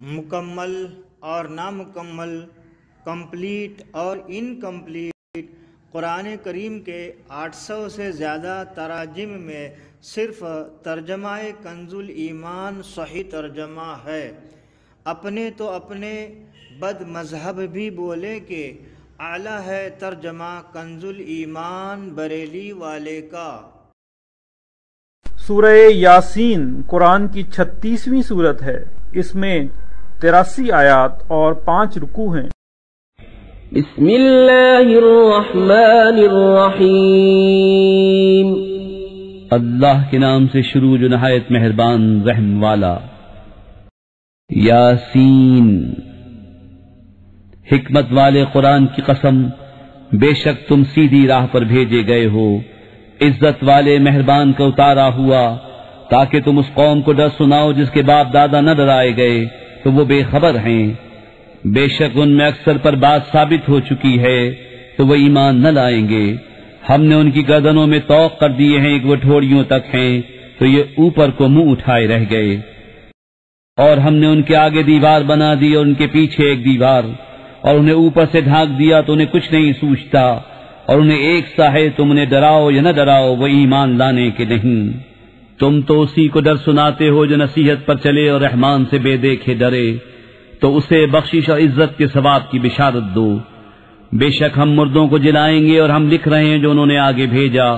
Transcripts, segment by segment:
مکمل اور نامکمل، کمپلیٹ اور انکمپلیٹ، قرآن کریم کے 800 سے زیادہ تراجم میں صرف ترجمہ کنز الایمان صحیح ترجمہ ہے۔ اپنے تو اپنے بد مذہب بھی بولے کہ اعلیٰ ہے ترجمہ کنز الایمان بریلی والے کا۔ سورہ یاسین قرآن کی 36ویں سورت ہے۔ اس میں 83 آیات اور 5 رکوع ہیں۔ بسم اللہ الرحمن الرحیم، اللہ کے نام سے شروع جو نہایت مہربان رحم والا۔ یاسین، حکمت والے قرآن کی قسم، بے شک تم سیدھی راہ پر بھیجے گئے ہو، عزت والے مہربان کا اتارا ہوا، تاکہ تم اس قوم کو ڈر سناؤ جس کے باپ دادا نہ ڈرائے گئے تو وہ بے خبر ہیں۔ بے شک ان میں اکثر پر بات ثابت ہو چکی ہے تو وہ ایمان نہ لائیں گے۔ ہم نے ان کی گردنوں میں طوق کر دیے ہیں کہ وہ ٹھوڑیوں تک ہیں تو یہ اوپر کو منہ اٹھائے رہ گئے، اور ہم نے ان کے آگے دیوار بنا دی اور ان کے پیچھے ایک دیوار، اور انہیں اوپر سے ڈھانک دیا تو انہیں کچھ نہیں سوچتا، اور انہیں ایک سا ہے تم انہیں ڈراؤ یا نہ ڈراؤ وہ ایمان لانے کے نہیں۔ تم تو اسی کو ڈر سناتے ہو جو نصیحت پر چلے اور رحمان سے بے دیکھے ڈرے، تو اسے بخشش اور عزت کے ثواب کی بشارت دو۔ بے شک ہم مردوں کو جلائیں گے، اور ہم لکھ رہے ہیں جو انہوں نے آگے بھیجا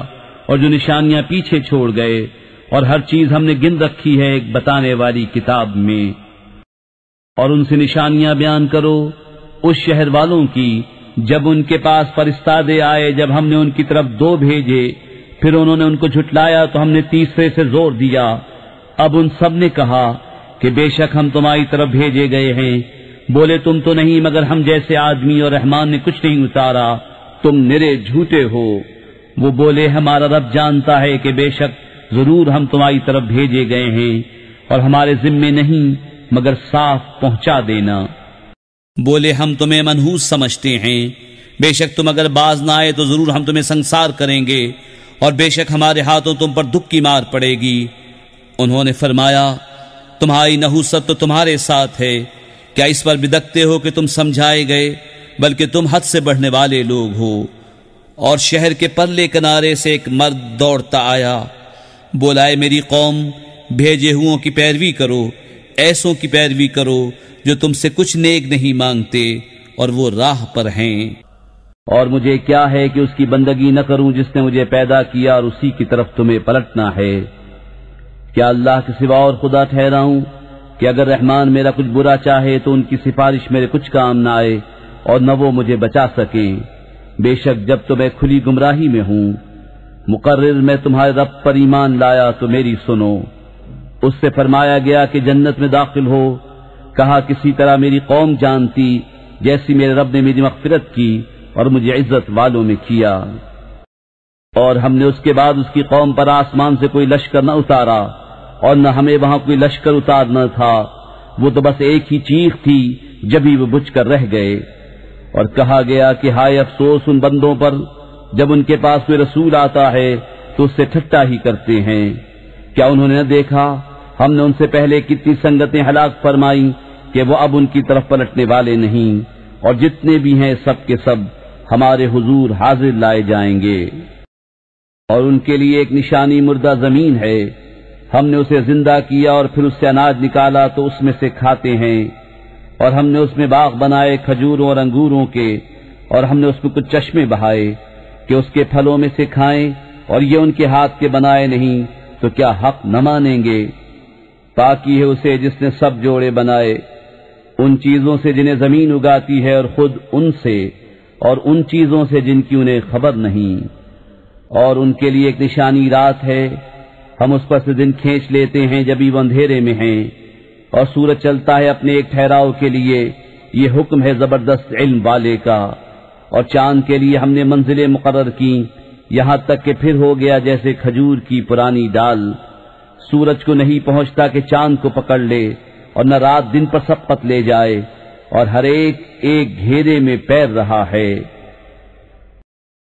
اور جو نشانیاں پیچھے چھوڑ گئے، اور ہر چیز ہم نے گن رکھی ہے ایک بتانے والی کتاب میں۔ اور ان سے نشانیاں بیان کرو اس شہر والوں کی جب ان کے پاس فرستادے آئے، جب ہم نے ان کی طرف 2 بھیجے، پھر انہوں نے ان کو جھٹلایا تو ہم نے تیسرے سے زور دیا۔ اب ان سب نے کہا کہ بے شک ہم تمہاری طرف بھیجے گئے ہیں، بولے تم تو نہیں مگر ہم جیسے آدمی، اور رحمان نے کچھ نہیں اتارا، تم نرے جھوٹے ہو۔ وہ بولے ہمارا رب جانتا ہے کہ بے شک ضرور ہم تمہاری طرف بھیجے گئے ہیں، اور ہمارے ذمے نہیں مگر صاف پہنچا دینا۔ بولے ہم تمہیں منحوس سمجھتے ہیں، بے شک تم اگر باز نہ آئے تو ضرور ہم تمہیں سنسار کریں گے، اور بے شک ہمارے ہاتھوں تم پر دکھ کی مار پڑے گی۔ انہوں نے فرمایا تمہاری نحوست تو تمہارے ساتھ ہے، کیا اس پر بدکتے ہو کہ تم سمجھائے گئے، بلکہ تم حد سے بڑھنے والے لوگ ہو۔ اور شہر کے پرلے کنارے سے ایک مرد دوڑتا آیا، بولا اے میری قوم، بھیجے ہوں کی پیروی کرو، ایسوں کی پیروی کرو جو تم سے کچھ نیک نہیں مانگتے اور وہ راہ پر ہیں۔ اور مجھے کیا ہے کہ اس کی بندگی نہ کروں جس نے مجھے پیدا کیا، اور اسی کی طرف تمہیں پلٹنا ہے۔ کیا اللہ کے سوا اور خدا ٹھہراؤں کہ اگر رحمان میرا کچھ برا چاہے تو ان کی سفارش میرے کچھ کام نہ آئے، اور نہ وہ مجھے بچا سکیں۔ بے شک جب تو میں کھلی گمراہی میں ہوں، مقرر میں تمہارے رب پر ایمان لایا تو میری سنو۔ اس سے فرمایا گیا کہ جنت میں داخل ہو، کہا کسی طرح میری قوم جانتی جیسی میرے رب نے میری مغفرت کی اور مجھے عزت والوں میں کیا۔ اور ہم نے اس کے بعد اس کی قوم پر آسمان سے کوئی لشکر نہ اتارا، اور نہ ہمیں وہاں کوئی لشکر اتارنا تھا، وہ تو بس ایک ہی چیخ تھی جبھی وہ بجھ کر رہ گئے۔ اور کہا گیا کہ ہائے افسوس ان بندوں پر جب ان کے پاس کوئی رسول آتا ہے تو اس سے ٹھٹا ہی کرتے ہیں۔ کیا انہوں نے نہ دیکھا ہم نے ان سے پہلے کتنی سنگتیں ہلاک فرمائی کہ وہ اب ان کی طرف پلٹنے والے نہیں، اور جتنے بھی ہیں سب کے سب ہمارے حضور حاضر لائے جائیں گے۔ اور ان کے لیے ایک نشانی مردہ زمین ہے، ہم نے اسے زندہ کیا اور پھر اس سے اناج نکالا تو اس میں سے کھاتے ہیں۔ اور ہم نے اس میں باغ بنائے کھجوروں اور انگوروں کے، اور ہم نے اس میں کچھ چشمے بہائے کہ اس کے پھلوں میں سے کھائیں، اور یہ ان کے ہاتھ کے بنائے نہیں تو کیا حق نہ مانیں گے؟ پاکی ہے اسے جس نے سب جوڑے بنائے، ان چیزوں سے جنہیں زمین اگاتی ہے، اور خود ان سے، اور ان چیزوں سے جن کی انہیں خبر نہیں۔ اور ان کے لیے ایک نشانی رات ہے، ہم اس پر سے دن کھینچ لیتے ہیں جبھی وہ اندھیرے میں ہیں، اور سورج چلتا ہے اپنے ایک ٹھہراؤ کے لیے، یہ حکم ہے زبردست علم والے کا۔ اور چاند کے لیے ہم نے منزلیں مقرر کی، یہاں تک کہ پھر ہو گیا جیسے کھجور کی پرانی ڈال۔ سورج کو نہیں پہنچتا کہ چاند کو پکڑ لے، اور نہ رات دن پر سبقت لے جائے، اور ہر ایک ایک گھیرے میں پیر رہا ہے۔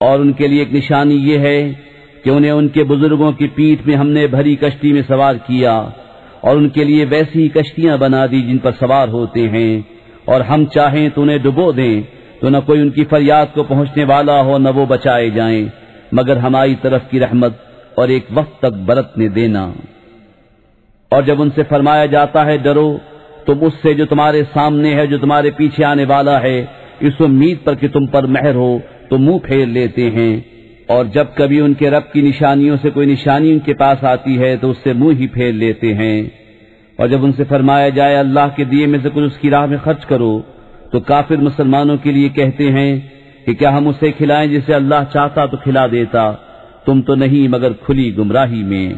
اور ان کے لیے ایک نشانی یہ ہے کہ انہیں ان کے بزرگوں کی پیٹھ میں ہم نے بھری کشتی میں سوار کیا، اور ان کے لیے ویسی ہی کشتیاں بنا دی جن پر سوار ہوتے ہیں، اور ہم چاہیں تو انہیں ڈبو دیں تو نہ کوئی ان کی فریاد کو پہنچنے والا ہو نہ وہ بچائے جائیں، مگر ہماری طرف کی رحمت اور ایک وقت تک برتنے دینا۔ اور جب ان سے فرمایا جاتا ہے ڈرو، تم اس سے جو تمہارے سامنے ہے، جو تمہارے پیچھے آنے والا ہے، اس امید پر کہ تم پر مہر ہو تو منہ پھیر لیتے ہیں، اور جب کبھی ان کے رب کی نشانیوں سے کوئی نشانی ان کے پاس آتی ہے تو اس سے منہ ہی پھیر لیتے ہیں۔ اور جب ان سے فرمایا جائے اللہ کے دیے میں سے کچھ اس کی راہ میں خرچ کرو، تو کافر مسلمانوں کے لیے کہتے ہیں کہ کیا ہم اسے کھلائیں جسے اللہ چاہتا تو کھلا دیتا، تم تو نہیں مگر کھلی گمراہی میں۔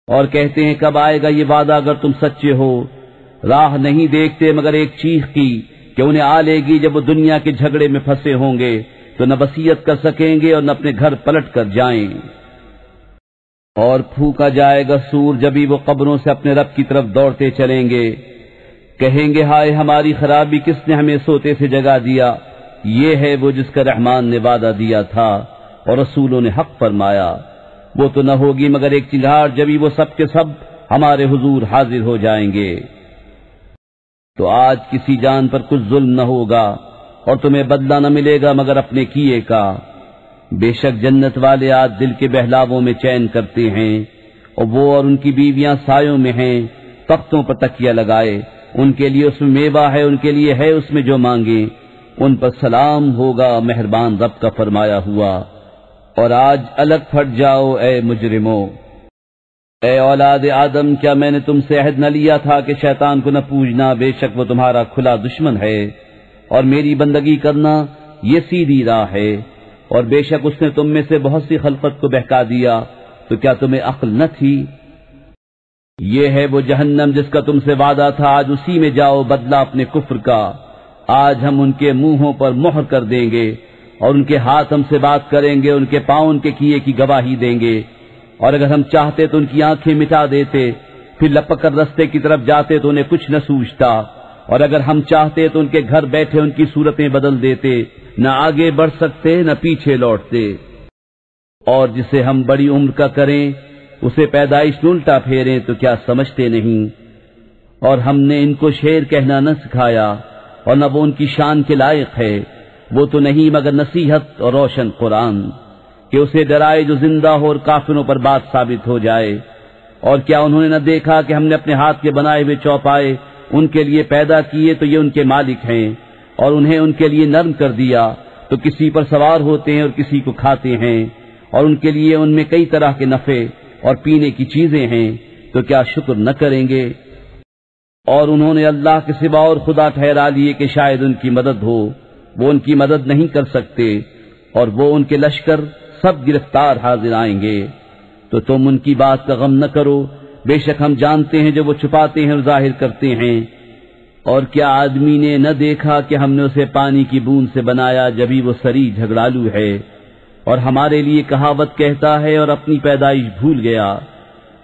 اور کہتے ہیں کب آئے گا یہ وعدہ اگر تم سچے ہو، راہ نہیں دیکھتے مگر ایک چیخ کی کہ انہیں آ لے گی جب وہ دنیا کے جھگڑے میں پھنسے ہوں گے تو نہ وصیت کر سکیں گے اور نہ اپنے گھر پلٹ کر جائیں۔ اور پھونکا جائے گا سور جبھی وہ قبروں سے اپنے رب کی طرف دوڑتے چلیں گے، کہیں گے ہائے ہماری خرابی، کس نے ہمیں سوتے سے جگا دیا، یہ ہے وہ جس کا رحمان نے وعدہ دیا تھا اور رسولوں نے حق فرمایا، وہ تو نہ ہوگی مگر ایک چنگھاڑ جبھی وہ سب کے سب ہمارے حضور حاضر ہو جائیں گے۔ تو آج کسی جان پر کچھ ظلم نہ ہوگا اور تمہیں بدلہ نہ ملے گا مگر اپنے کیے کا۔ بے شک جنت والے آج دل کے بہلاووں میں چین کرتے ہیں، اور وہ اور ان کی بیویاں سایوں میں ہیں، تختوں پر تکیہ لگائے، ان کے لیے اس میں میوہ ہے، ان کے لیے ہے اس میں جو مانگے، ان پر سلام ہوگا مہربان رب کا فرمایا ہوا۔ اور آج الگ پھٹ جاؤ اے مجرموں۔ اے اولاد آدم، کیا میں نے تم سے عہد نہ لیا تھا کہ شیطان کو نہ پوجنا، بے شک وہ تمہارا کھلا دشمن ہے، اور میری بندگی کرنا یہ سیدھی راہ ہے، اور بے شک اس نے تم میں سے بہت سی خلقت کو بہکا دیا، تو کیا تمہیں عقل نہ تھی؟ یہ ہے وہ جہنم جس کا تم سے وعدہ تھا، آج اسی میں جاؤ بدلہ اپنے کفر کا۔ آج ہم ان کے منہوں پر مہر کر دیں گے، اور ان کے ہاتھ ہم سے بات کریں گے، ان کے پاؤں ان کے کیے کی گواہی دیں گے، اور اگر ہم چاہتے تو ان کی آنکھیں مٹا دیتے، پھر لپک کر رستے کی طرف جاتے تو انہیں کچھ نہ سوچتا، اور اگر ہم چاہتے تو ان کے گھر بیٹھے ان کی صورتیں بدل دیتے، نہ آگے بڑھ سکتے نہ پیچھے لوٹتے۔ اور جسے ہم بڑی عمر کا کریں اسے پیدائش میں الٹا پھیریں تو کیا سمجھتے نہیں؟ اور ہم نے ان کو شعر کہنا نہ سکھایا، اور نہ وہ ان کی شان کے لائق ہے، وہ تو نہیں مگر نصیحت اور روشن قرآن، کہ اسے ڈرائے جو زندہ ہو اور کافروں پر بات ثابت ہو جائے۔ اور کیا انہوں نے نہ دیکھا کہ ہم نے اپنے ہاتھ کے بنائے ہوئے چوپائے ان کے لیے پیدا کیے تو یہ ان کے مالک ہیں، اور انہیں ان کے لیے نرم کر دیا تو کسی پر سوار ہوتے ہیں اور کسی کو کھاتے ہیں، اور ان کے لیے ان میں کئی طرح کے نفع اور پینے کی چیزیں ہیں، تو کیا شکر نہ کریں گے؟ اور انہوں نے اللہ کے سوا اور خدا ٹھہرا لیے کہ شاید ان کی مدد ہو، وہ ان کی مدد نہیں کر سکتے، اور وہ ان کے لشکر سب گرفتار حاضر آئیں گے۔ تو تم ان کی بات کا غم نہ کرو، بے شک ہم جانتے ہیں جو وہ چھپاتے ہیں اور ظاہر کرتے ہیں۔ اور کیا آدمی نے نہ دیکھا کہ ہم نے اسے پانی کی بوند سے بنایا جبھی وہ سری جھگڑالو ہے، اور ہمارے لیے کہاوت کہتا ہے اور اپنی پیدائش بھول گیا۔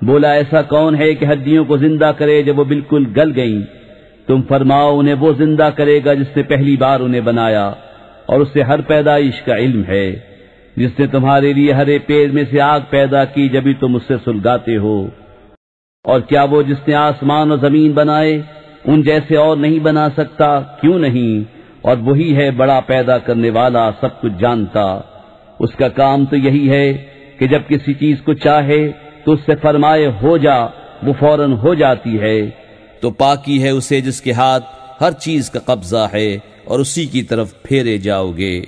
بولا ایسا کون ہے کہ ہڈیوں کو زندہ کرے جب وہ بالکل گل گئیں؟ تم فرماؤ انہیں وہ زندہ کرے گا جس نے پہلی بار انہیں بنایا، اور اسے ہر پیدائش کا علم ہے، جس نے تمہارے لیے ہرے پیڑ میں سے آگ پیدا کی جبھی تم اس سے سلگاتے ہو۔ اور کیا وہ جس نے آسمان اور زمین بنائے ان جیسے اور نہیں بنا سکتا؟ کیوں نہیں؟ اور وہی ہے بڑا پیدا کرنے والا، سب کچھ جانتا۔ اس کا کام تو یہی ہے کہ جب کسی چیز کو چاہے تو اس سے فرمائے ہو جا، وہ فوراً ہو جاتی ہے۔ تو پاکی ہے اسے جس کے ہاتھ ہر چیز کا قبضہ ہے، اور اسی کی طرف پھیرے جاؤ گے۔